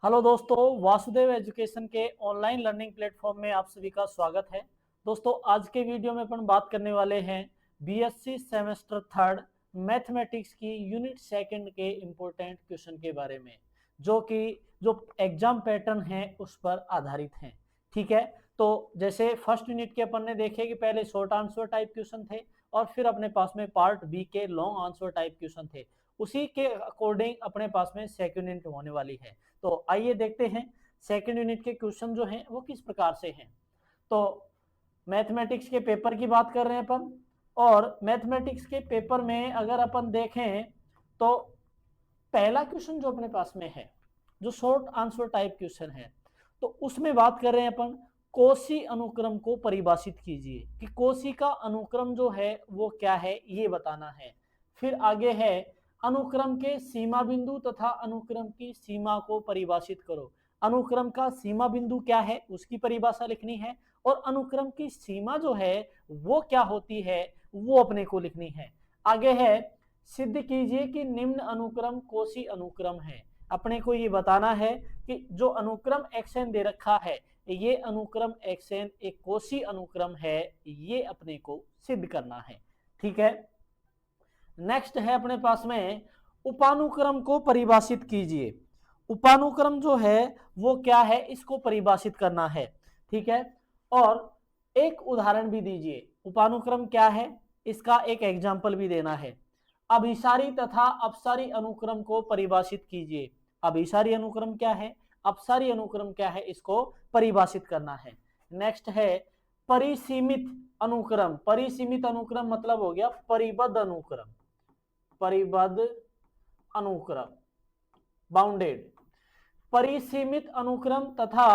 Hello दोस्तों, Vasudev education के online learning platform में आप सभी का स्वागत है। दोस्तों, आज के वीडियो में अपन बात करने वाले हैं बीएससी सेमेस्टर थर्ड मैथमेटिक्स की यूनिट सेकंड के इम्पोर्टेंट क्वेश्चन के बारे में, जो एग्जाम पैटर्न है उस पर आधारित हैं। ठीक है, तो जैसे फर्स्ट यूनिट के अपन ने देखे कि पहले शॉर्ट आंसर टाइप क्वेश्चन थे और फिर अपने पास में पार्ट बी के लॉन्ग आंसर टाइप क्वेश्चन थे। उसी के अकॉर्डिंग अपने पास में सेकंड यूनिट होने वाली है। तो आइए देखते हैं सेकंड यूनिट के क्वेश्चन जो हैं वो किस प्रकार से हैं। तो मैथमेटिक्स के पेपर की बात कर रहे हैं अपन, और मैथमेटिक्स के पेपर में अगर अपन देखें तो पहला क्वेश्चन जो अपने पास में है, जो शॉर्ट आंसर टाइप क्वेश्चन है, तो उसमें बात कर रहे हैं अपन कोशी अनुक्रम को परिभाषित कीजिए कि कोशी का अनुक्रम जो है वो क्या है, ये बताना है। फिर आगे है अनुक्रम के सीमा बिंदु तथा अनुक्रम की सीमा को परिभाषित करो। अनुक्रम का सीमा बिंदु क्या है उसकी परिभाषा लिखनी है, और अनुक्रम की सीमा जो है वो क्या होती है वो अपने को लिखनी है। आगे है सिद्ध कीजिए कि निम्न अनुक्रम कोशी अनुक्रम है। अपने को ये बताना है कि जो अनुक्रम xn दे रखा है, ये अनुक्रम xn एक कोशी अनुक्रम है, ये अपने को सिद्ध करना है। ठीक है, नेक्स्ट है अपने पास में उपानुक्रम को परिभाषित कीजिए। उपानुक्रम जो है वो क्या है, इसको परिभाषित करना है। ठीक है, और एक उदाहरण भी दीजिए। उपानुक्रम क्या है इसका एक एग्जाम्पल भी देना है। अभिसारी तथा अपसारी अनुक्रम को परिभाषित कीजिए। अभिसारी अनुक्रम क्या है, अपसारी अनुक्रम क्या है, इसको परिभाषित करना है। नेक्स्ट है परिसीमित अनुक्रम। परिसीमित अनुक्रम मतलब हो गया परिबद्ध अनुक्रम। परिबद्ध अनुक्रम, बाउंडेड। परिसीमित अनुक्रम तथा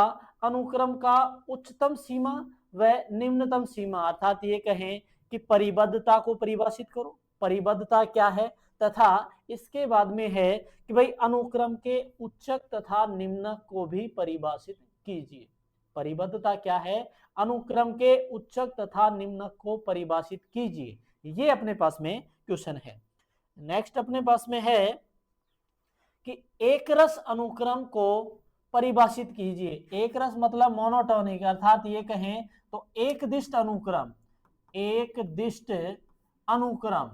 अनुक्रम का उच्चतम सीमा व निम्नतम सीमा, अर्थात ये कहें कि परिबद्धता को परिभाषित करो। परिबद्धता क्या है, तथा इसके बाद में है कि भाई अनुक्रम के उच्चक तथा निम्नक को भी परिभाषित कीजिए। परिबद्धता क्या है, अनुक्रम के उच्चक तथा निम्नक को परिभाषित कीजिए। ये अपने पास में क्वेश्चन है। नेक्स्ट अपने पास में है कि एक रस अनुक्रम को परिभाषित कीजिए। एक रस मतलब मोनोटोनिक, अर्थात ये कहें तो एक दिष्ट अनुक्रम। एक दिष्ट अनुक्रम,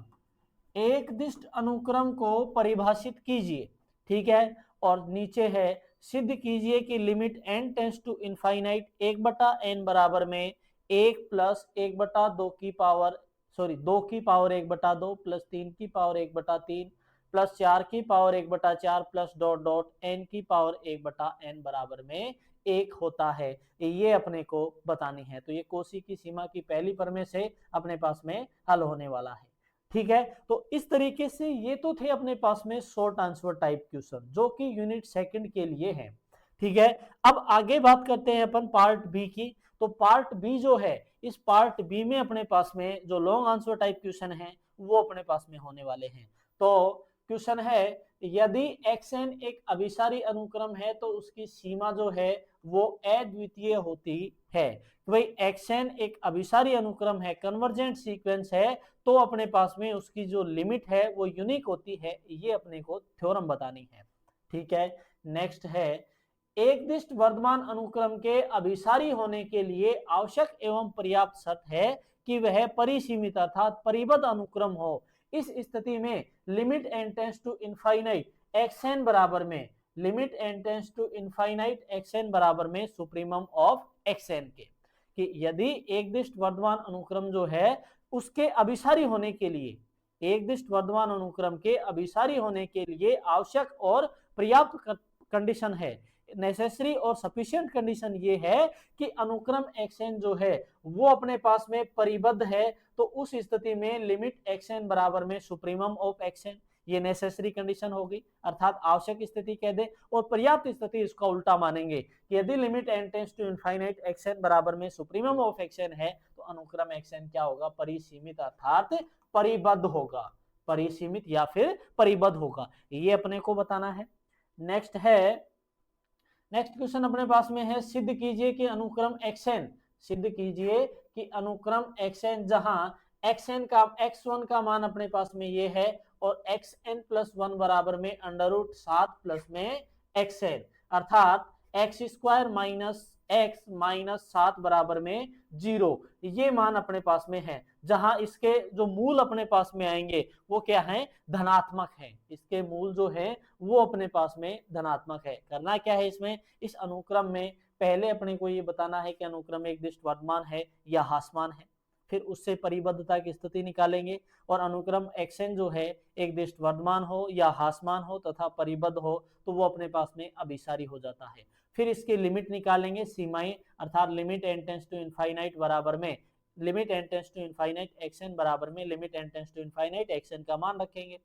एक दिष्ट अनुक्रम को परिभाषित कीजिए। ठीक है, और नीचे है सिद्ध कीजिए कि limit n tends to infinite 1/n बराबर में 1 प्लस 1/2 की पावर 2 की पावर 1/2 प्लस 3 की पावर 1/3 प्लस 4 की power 1/4 plus dot dot n की पावर 1/n बराबर में 1 होता है। ये अपने को बतानी है। तो ये कोशी की सीमा की पहली प्रमेय से अपने पास में हल होने वाला है। ठीक है, तो इस तरीके से ये तो थे अपने पास में शॉर्ट आंसर टाइप क्वेश्चन जो कि यूनिट सेकंड के लिए है। ठीक है, अब आगे बात करते हैं अपन पार्ट बी की। तो पार्ट बी जो है, इस पार्ट बी में अपने पास में जो लॉन्ग आंसर टाइप क्वेश्चन है वो अपने पास में होने वाले हैं। तो क्वेश्चन है यदि xn एक अभिसारी अनुक्रम है तो उसकी सीमा जो है वो अद्वितीय होती है। तो भाई xn एक अभिसारी अनुक्रम है, कन्वर्जेंट सीक्वेंस है, तो अपने पास में उसकी जो लिमिट है वो यूनिक होती है। ये अपने को थ्योरम बतानी है। ठीक है, नेक्स्ट है एक दिष्ट वर्धमान अनुक्रम के अभिसारी होने के लिए आवश्यक एवं पर्याप्त शर्त है कि वह परिसीमित अर्थात परिबद्ध अनुक्रम हो। इस स्थिति में limit n tends to infinite xn बराबर में, limit n tends to infinite xn बराबर में सुप्रीमम ऑफ xn के, कि यदि एक दिष्ट वर्धमान अनुक्रम जो है उसके अभिसारी होने के लिए, एक दिष्ट वर्धमान अनुक्रम के अभिसारी होने के लिए आवश्यक और पर्याप्त कंडीशन है, नेसेसरी और सफिशिएंट कंडीशन ये है कि अनुक्रम xn जो है वो अपने पास में परिबद्ध है। तो उस स्थिति में लिमिट xn बराबर में सुप्रीमम ऑफ xn, ये नेसेसरी कंडीशन होगी, अर्थात आवश्यक स्थिति कह दे। और पर्याप्त स्थिति इसका उल्टा मानेंगे कि यदि limit n tends to infinite xn बराबर में सुप्रीमम ऑफ xn है तो अनुक्रम xn क्या होगा, परिसीमित अर्थात परिबद्ध होगा। परिसीमित या फिर परिबद्ध होगा, ये अपने को बताना है। नेक्स्ट है, नेक्स्ट क्वेश्चन अपने पास में है सिद्ध कीजिए कि अनुक्रम xn, सिद्ध कीजिए कि अनुक्रम xn जहां xn का x1 का मान अपने पास में ये है और xn प्लस 1 बराबर में अंडर रूट 7 प्लस में xn, अर्थात x square minus x minus 7 बराबर में 0, ये मान अपने पास में है, जहां इसके जो मूल अपने पास में आएंगे वो क्या है, धनात्मक है। इसके मूल जो है वो अपने पास में धनात्मक है। करना क्या है इसमें, इस अनुक्रम में पहले अपने को ये बताना है कि अनुक्रम एक दिष्ट वर्धमान है या ह्रासमान है, फिर उससे परिबद्धता की स्थिति निकालेंगे और अनुक्रम xn जो है एक दिष्ट वर्धमान हो या ह्रासमान हो तथा परिबद्ध हो तो वो अपने पास में अभिसारी हो जाता है। फिर इसकी लिमिट निकालेंगे, सीमाएं, अर्थात limit n tends to infinite बराबर में limit n tends to infinite xn बराबर में limit n tends to infinite xn का मान रखेंगे।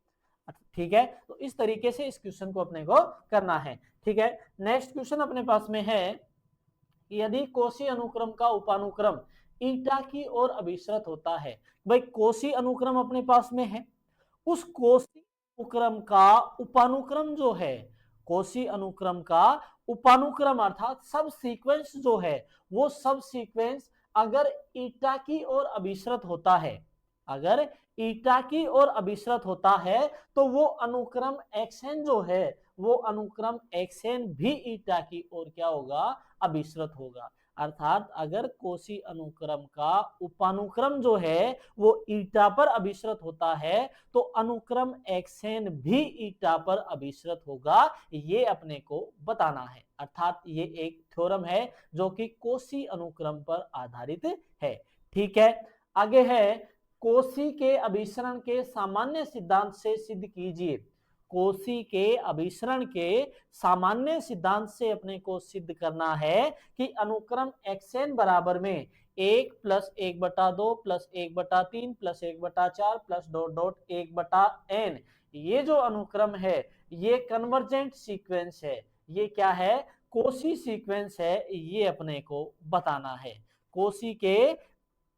ठीक है, तो इस तरीके से इस क्वेश्चन को अपने को करना है। ठीक है, नेक्स्ट क्वेश्चन अपने पास में है, यदि कोशी अनुक्रम का उपानुक्रम ईटा की ओर अभिसृत होता है। भाई कोशी अनुक्रम अपने पास में है, उस कोशी अनुक्रम का उपानुक्रम जो है, कोशी अनुक्रम का उपानुक्रम अर्थात सब सीक्वेंस जो है वो सब सीक्वेंस अगर ईटा की ओर अभिसृत होता है, अगर ईटा की ओर अभिसृत होता है तो वो अनुक्रम xn जो है वो अनुक्रम xn भी ईटा की ओर क्या होगा, अभिसृत होगा। अर्थात अगर कोशी अनुक्रम का उपानुक्रम जो है वो ईटा पर अभिसृत होता है तो अनुक्रम xn भी ईटा पर अभिसृत होगा, ये अपने को बताना है। अर्थात ये एक थ्योरम है जो कि कोशी अनुक्रम पर आधारित है। ठीक है, आगे है, कोशी के अभिसरण के सामान्य सिद्धांत से सिद्ध कीजिए। कोशी के अभिसरण के सामान्य सिद्धांत से अपने को सिद्ध करना है कि अनुक्रम xn बराबर में 1 plus 1/2 plus 1/3 plus 1/4 plus dot dot 1/n, ये जो अनुक्रम है ये कन्वर्जेंट सीक्वेंस है। ये क्या है, कोशी सीक्वेंस है, ये अपने को बताना है।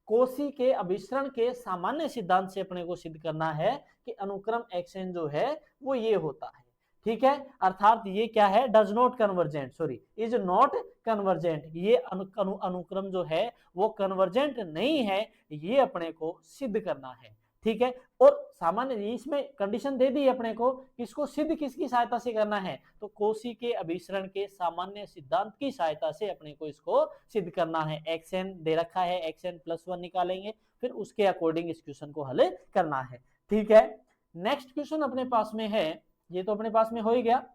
कोशी के अभिसरण के सामान्य सिद्धांत से अपने को सिद्ध करना है कि अनुक्रम xn जो है वो ये होता है। ठीक है, अर्थात ये क्या है, does not convergent, sorry is not convergent, ये अनुक्रम जो है वो कन्वर्जेंट नहीं है, ये अपने को सिद्ध करना है। ठीक है, और सामान्य इसमें कंडीशन दे दी अपने को, किसको सिद्ध किसकी सहायता से करना है, तो कोशी के अभिसरण के सामान्य सिद्धांत की सहायता से अपने को इसको सिद्ध करना है। xn दे रखा है, xn प्लस 1 निकालेंगे, फिर उसके अकॉर्डिंग इस क्वेश्चन को हल करना है। ठीक है, नेक्स्ट क्वेश्चन अपने पास में है, ये तो अपने पास में हो ही गया।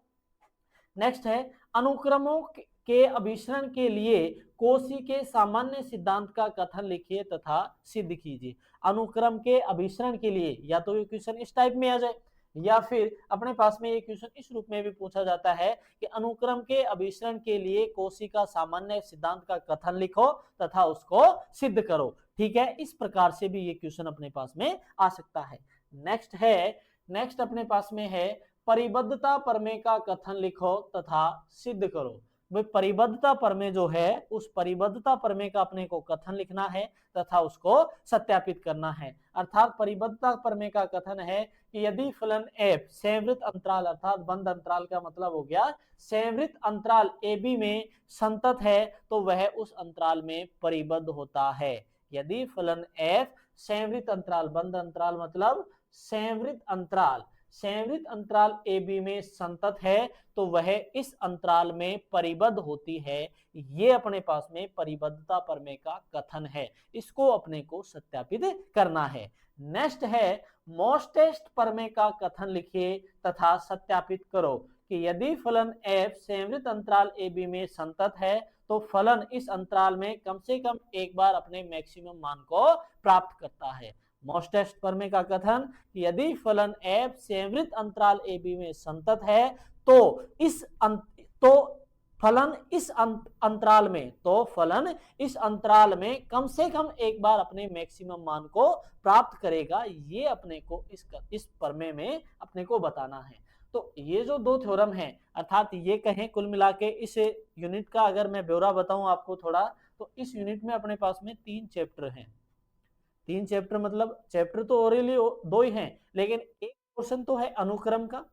नेक्स्ट है, अनुक्रमों के अभिसरण के लिए कोशी के सामान्य सिद्धांत का कथन लिखिए तथा सिद्ध कीजिए। अनुक्रम के अभिसरण के लिए या तो ये क्वेश्चन इस टाइप में आ जाए या फिर अपने पास में ये क्वेश्चन इस रूप में भी पूछा जाता है कि अनुक्रम के अभिसरण के लिए कोशी का सामान्य सिद्धांत का कथन लिखो तथा उसको सिद्ध करो। ठीक है, इस प्रकार से भी ये क्वेश्चन अपने पास में आ सकता है। नेक्स्ट अपने पास में है, परिबद्धता प्रमेय का कथन लिखो तथा सिद्ध करो। भाई परिबद्धता प्रमेय जो है उस परिबद्धता प्रमेय का अपने को कथन लिखना है तथा उसको सत्यापित करना है। अर्थात परिबद्धता प्रमेय का कथन है कि यदि फलन f संवृत अंतराल अर्थात बंद अंतराल का मतलब हो गया संवृत अंतराल ab में संतत है तो वह उस अंतराल में परिबद्ध होता है। यदि फलन f संवृत अंतराल, बंद अंतराल मतलब संवृत अंतराल AB में संतत है तो वह इस अंतराल में परिबद्ध होती है। ये अपने पास में परिबद्धता प्रमेय का कथन है, इसको अपने को सत्यापित करना है। नेक्स्ट है, मोस्टेस्ट प्रमेय का कथन लिखिए तथा सत्यापित करो कि यदि फलन f संवृत अंतराल AB में संतत है तो फलन इस अंतराल में कम से कम एक बार अपने मैक्सिमम मान को प्राप्त करता है। मोस्टेस्ट प्रमेय का कथन कि यदि फलन f संवृत अंतराल AB में संतत है तो फलन इस अंतराल में कम से कम एक बार अपने मैक्सिमम मान को प्राप्त करेगा। ये अपने को इस प्रमेय में अपने को बताना है। तो ये जो दो थ्योरम हैं, अर्थात ये कहें कुल मिला के इस यूनिट का अगर मैं ब्यौरा बताऊं आपको थोड़ा, तो इस यूनिट में अपने पास में 3 चैप्टर हैं। 3 चैप्टर मतलब चैप्टर तो ओरली 2 ही हैं, लेकिन एक पोर्शन तो है अनुक्रम का,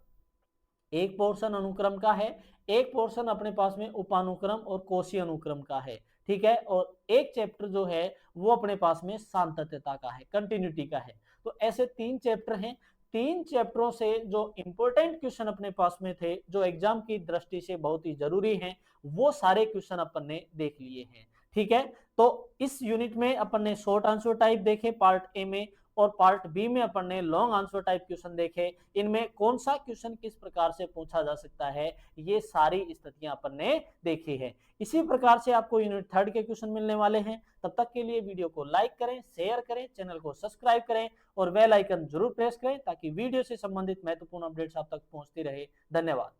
एक पोर्शन अनुक्रम का है, एक पोर्शन अपने पास में उपानुक्रम और कोशी अनुक्रम का है। ठीक है, और एक चैप्टर जो है वो अपने पास में सातत्यता का है, कंटिन्यूटी का है। तो ऐसे 3 चैप्टर हैं। 3 चैप्टरों से जो इंपॉर्टेंट क्वेश्चन अपने पास में थे, जो एग्जाम की दृष्टि से बहुत ही जरूरी हैं, वो सारे क्वेश्चन अपन ने देख लिए हैं। ठीक है, तो इस यूनिट में अपन ने शॉर्ट आंसर टाइप देखे पार्ट ए में, और पार्ट बी में अपन ने लॉन्ग आंसर टाइप क्वेश्चन देखे। इनमें कौन सा क्वेश्चन किस प्रकार से पूछा जा सकता है, ये सारी स्थितियां अपन ने देखी है। इसी प्रकार से आपको यूनिट 3 के क्वेश्चन मिलने वाले हैं। तब तक के लिए वीडियो को लाइक करें, शेयर करें, चैनल को सब्सक्राइब करें और बेल आइकन जरूर प्रेस करें ताकि वीडियो से संबंधित महत्वपूर्ण अपडेट्स आप तक पहुंचती रहे। धन्यवाद।